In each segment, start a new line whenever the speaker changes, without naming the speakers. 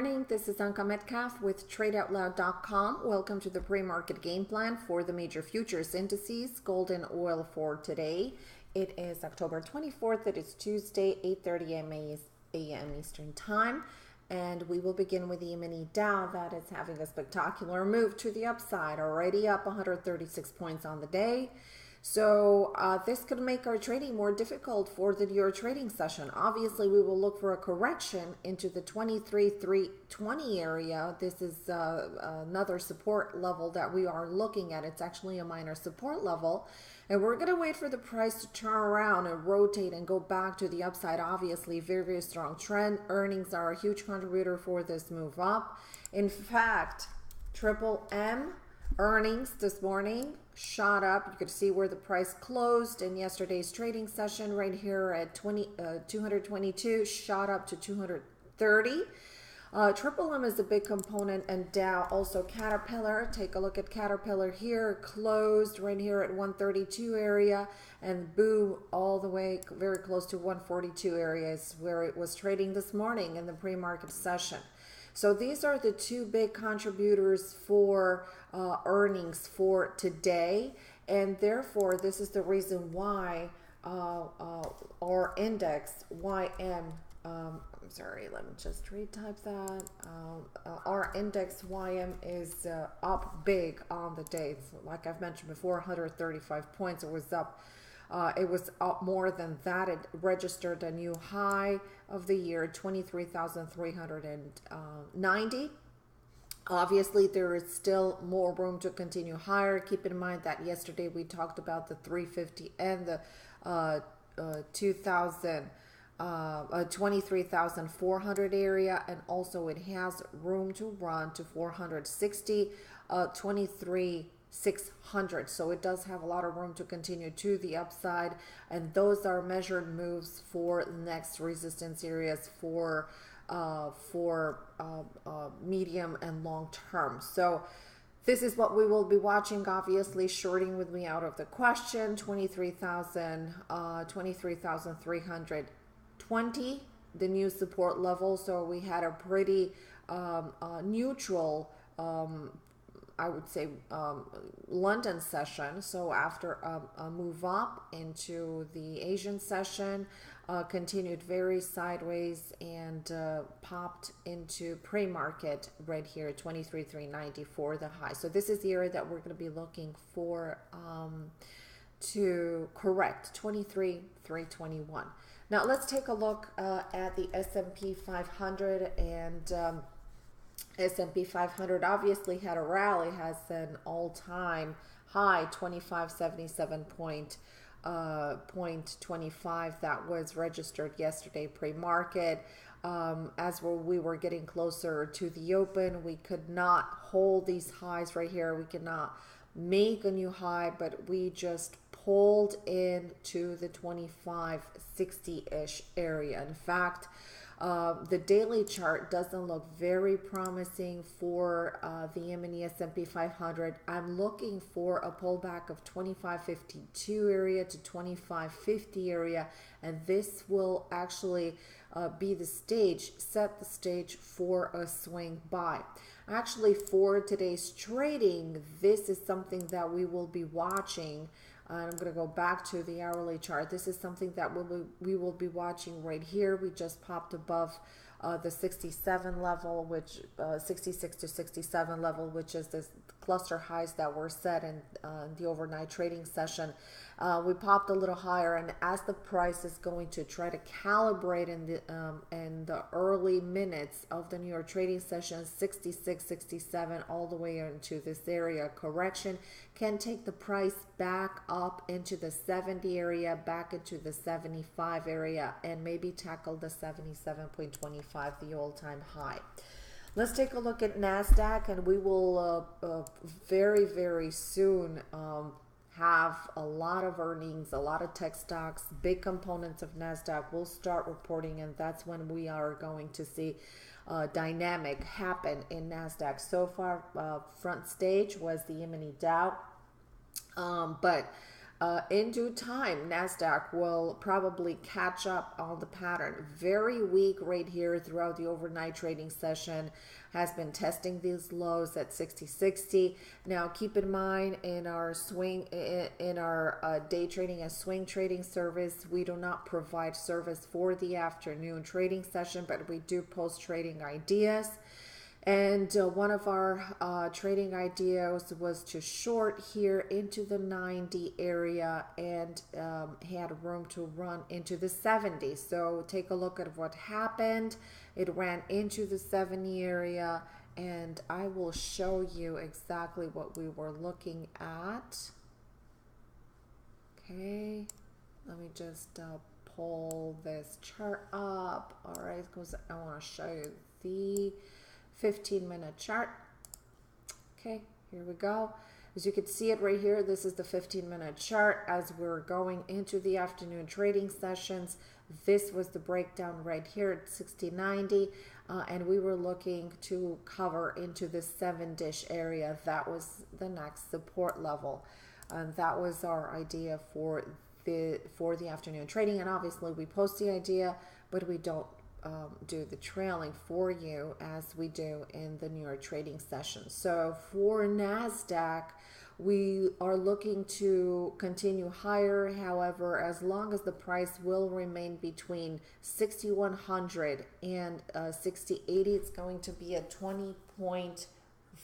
morning. This is Anka Metcalf with TradeOutLoud.com. Welcome to the pre-market game plan for the major futures indices, gold and oil for today. It is October 24th. It is Tuesday, 8:30 a.m. Eastern Time. And we will begin with the mini Dow that is having a spectacular move to the upside, already up 136 points on the day. So this could make our trading more difficult for the New York trading session. Obviously, we will look for a correction into the 23,320 area. This is another support level that we are looking at. It's actually a minor support level. And we're going to wait for the price to turn around and rotate and go back to the upside. Obviously, very, very strong trend. Earnings are a huge contributor for this move up. In fact, Triple M earnings this morning shot up. You could see where the price closed in yesterday's trading session right here at 222, shot up to 230. Triple M is a big component, and Dow also. Caterpillar, take a look at Caterpillar here, closed right here at 132 area, and boom, all the way very close to 142 areas where it was trading this morning in the pre-market session. So these are the two big contributors for earnings for today, and therefore this is the reason why our index YM, I'm sorry, let me just retype that. Our index YM is up big on the day. It's, like I've mentioned before, 135 points. It was up more than that. It registered a new high of the year, 23,390. Obviously, there is still more room to continue higher. Keep in mind that yesterday we talked about the 350 and the 23,400 area, and also it has room to run to 460, 23,600. So it does have a lot of room to continue to the upside, and those are measured moves for next resistance areas for medium and long term. So this is what we will be watching. Obviously, shorting with me out of the question. 23,320, the new support level. So we had a pretty neutral, I would say, London session. So after a move up into the Asian session, continued very sideways and popped into pre-market right here at 23,390 for the high. So this is the area that we're going to be looking for to correct, 23,321. Now let's take a look at the S&P 500, and S&P 500 obviously had a rally, has an all-time high 2577.25 that was registered yesterday pre-market. As we were getting closer to the open, we could not hold these highs right here. We could not make a new high, but we just pulled into the 2560-ish area. In fact, the daily chart doesn't look very promising for the M&E S&P 500. I'm looking for a pullback of 2552 area to 2550 area, and this will actually be the stage, set the stage for a swing buy. Actually, for today's trading, this is something that we will be watching. I'm going to go back to the hourly chart. This is something that we will be watching right here. We just popped above the 67 level, which 66 to 67 level, which is this cluster highs that were set in the overnight trading session. We popped a little higher, and as the price is going to try to calibrate in the early minutes of the New York trading session, 66, 67, all the way into this area, correction can take the price back up into the 70 area, back into the 75 area, and maybe tackle the 77.25, the all-time high. Let's take a look at NASDAQ, and we will very, very soon have a lot of earnings, a lot of tech stocks, big components of NASDAQ will start reporting, and that's when we are going to see dynamic happen in NASDAQ. So far, front stage was the M&E Dow, but in due time, NASDAQ will probably catch up on the pattern. Very weak right here throughout the overnight trading session, has been testing these lows at 60.60. Now, keep in mind, in our day trading and swing trading service, we do not provide service for the afternoon trading session, but we do post trading ideas. And one of our trading ideas was to short here into the 90 area and had room to run into the 70. So take a look at what happened. It ran into the 70 area, and I will show you exactly what we were looking at. Okay, let me just pull this chart up. All right, because I want to show you the 15-minute chart. Okay, here we go. As you can see it right here, this is the 15-minute chart as we're going into the afternoon trading sessions. This was the breakdown right here at 60.90, and we were looking to cover into the 7-ish area. That was the next support level, and that was our idea for the afternoon trading. And obviously we post the idea, but we don't do the trailing for you as we do in the New York trading session. So for NASDAQ, we are looking to continue higher. However, as long as the price will remain between 6,100 and 60.80, it's going to be a 20-point,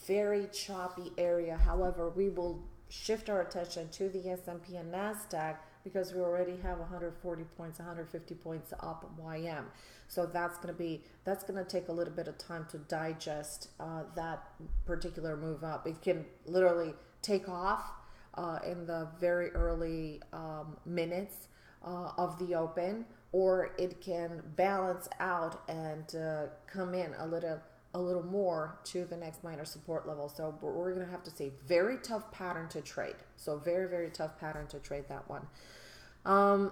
very choppy area. However, we will shift our attention to the S&P and NASDAQ because we already have 140 points, 150 points up YM. So that's going to take a little bit of time to digest that particular move up. It can literally take off in the very early minutes of the open, or it can balance out and come in a little more to the next minor support level. So we're going to have to say very tough pattern to trade. So very, very tough pattern to trade that one.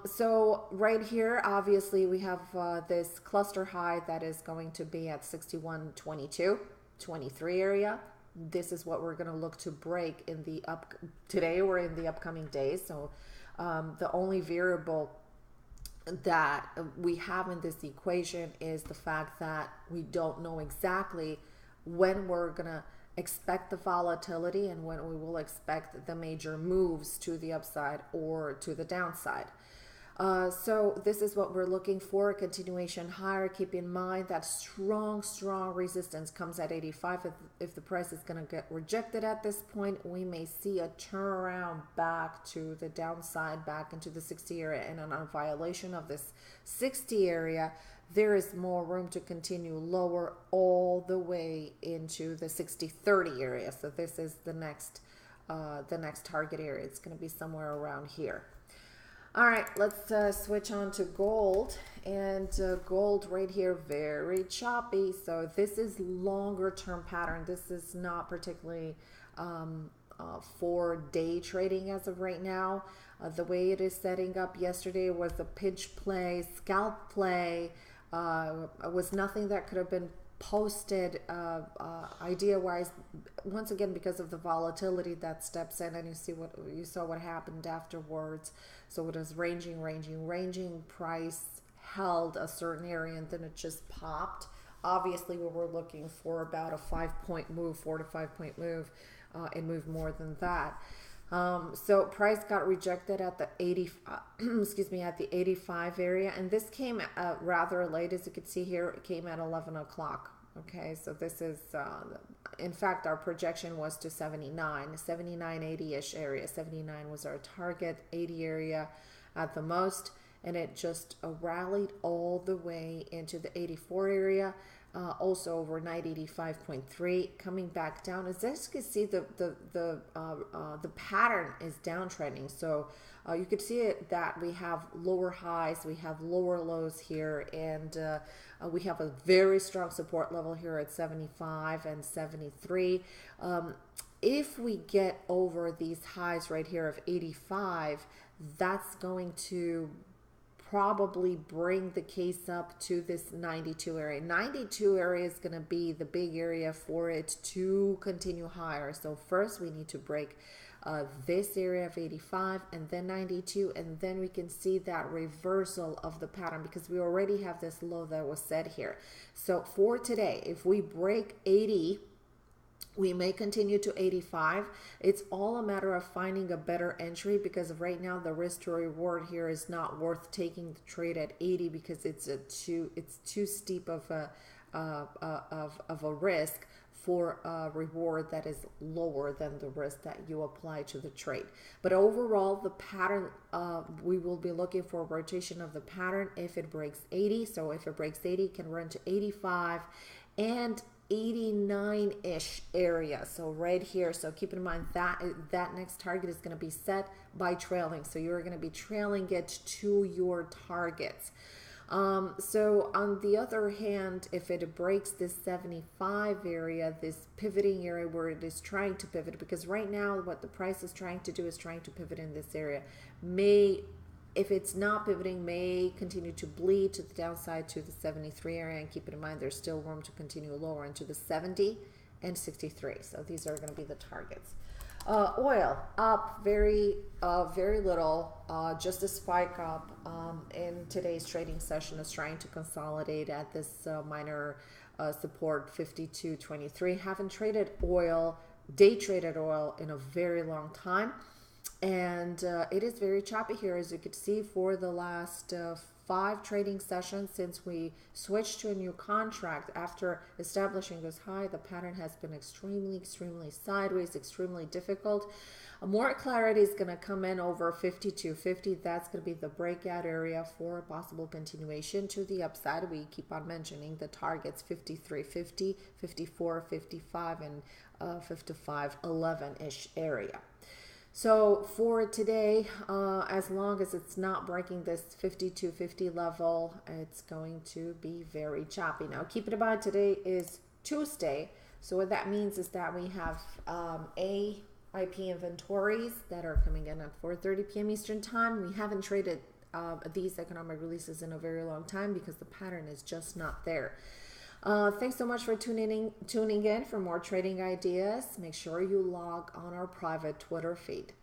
So right here, obviously we have this cluster high that is going to be at 61.22, 23 area. This is what we're going to look to break in the today or in the upcoming days. So the only variable that we have in this equation is the fact that we don't know exactly when we're going to expect the volatility and when we will expect the major moves to the upside or to the downside. So this is what we're looking for, a continuation higher. Keep in mind that strong resistance comes at 85. If the price is going to get rejected at this point, we may see a turnaround back to the downside, back into the 60 area, and on a violation of this 60 area, there is more room to continue lower all the way into the 60-30 area. So this is the next target area. It's going to be somewhere around here. All right, let's switch on to gold. And gold right here, very choppy. So this is longer term pattern. This is not particularly for day trading as of right now. The way it is setting up yesterday was a pinch play, scalp play. Was nothing that could have been posted idea-wise, once again because of the volatility that steps in, and you saw what happened afterwards. So it was ranging. Price held a certain area and then it just popped. Obviously, we were looking for about a 5-point move, 4 to 5 point move. It moved more than that. So price got rejected at the 85 area, and this came rather late. As you can see here, it came at 11 o'clock. Okay, so this is in fact our projection was to 79-80ish area. 79 was our target, 80 area at the most, and it just rallied all the way into the 84 area. Also overnight 85.3, coming back down. As you can see, the pattern is downtrending. So you could see it that we have lower highs, we have lower lows here, and we have a very strong support level here at 75 and 73. If we get over these highs right here of 85, that's going to probably bring the case up to this 92 area. 92 area is going to be the big area for it to continue higher. So first we need to break this area of 85 and then 92, and then we can see that reversal of the pattern because we already have this low that was set here. So for today, if we break 80, we may continue to 85. It's all a matter of finding a better entry because right now the risk to reward here is not worth taking the trade at 80 because it's too steep of a risk for a reward that is lower than the risk that you apply to the trade. But overall, the pattern, we will be looking for a rotation of the pattern if it breaks 80. So if it breaks 80, it can run to 85 and 89-ish area. So right here, so keep in mind that that next target is going to be set by trailing. So you're going to be trailing it to your targets. So on the other hand, if it breaks this 75 area, this pivoting area where it is trying to pivot, because right now what the price is trying to do is trying to pivot in this area, if it's not pivoting, may continue to bleed to the downside to the 73 area, and keep in mind there's still room to continue lower into the 70 and 63. So these are going to be the targets. Oil up very little, just a spike up in today's trading session is trying to consolidate at this minor support 52.23. Haven't traded oil, day traded oil in a very long time. And it is very choppy here, as you could see, for the last 5 trading sessions since we switched to a new contract. After establishing this high, the pattern has been extremely sideways, extremely difficult. More clarity is going to come in over 52.50. That's going to be the breakout area for a possible continuation to the upside. We keep on mentioning the targets 53.50, 54.55, and 55.11-ish area. So for today, as long as it's not breaking this 52.50 level, it's going to be very choppy. Now, keep in mind, today is Tuesday. So what that means is that we have IP inventories that are coming in at 4:30 p.m. Eastern Time. We haven't traded these economic releases in a very long time because the pattern is just not there. Thanks so much for tuning in for more trading ideas. Make sure you log on our private Twitter feed.